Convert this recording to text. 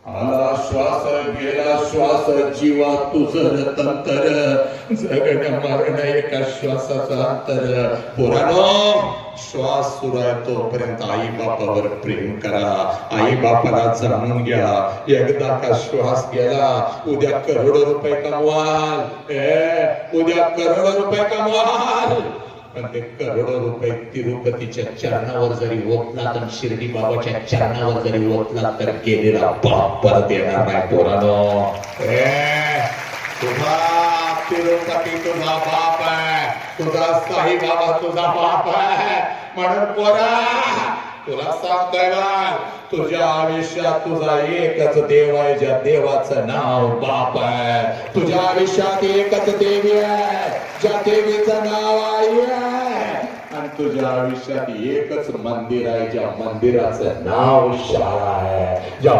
आला श्वास गेला श्वास जीवा तुझं तंतर जगण मरण एका श्वासाचा अंतर. पोरानो, श्वास सुरू आहे तोपर्यंत आई बापावर प्रेम करा, आई बापाला जाणून घ्या. एकदा का श्वास गेला, उद्या करोडो रुपये कमवाल, उद्या करोडो रुपये कमवाल. पण ते करोडो रुपये तिरुपतीच्या चरणावर जरी ओतला तर शिर्डी बाबाच्या चरणावर जरी ओतला तर गेलेला बाप परत येणार नाही. पोरानो, तुझा तिरुपती तुझा बाप आहे, तुझा साई बाबा तुझा बाप आहे. म्हणून पोरा, तुला सांगतोय बा, तुझ्या आयुष्यात तुझा एकच देव आहे, ज्या देवाचं नाव बाप आहे. तुझ्या आयुष्यात एकच देवी आहे, ज्या देवीचं नाव आई आहे. आणि तुझ्या आयुष्यात एकच मंदिर आहे, ज्या मंदिराचं नाव शाळा आहे. ज्या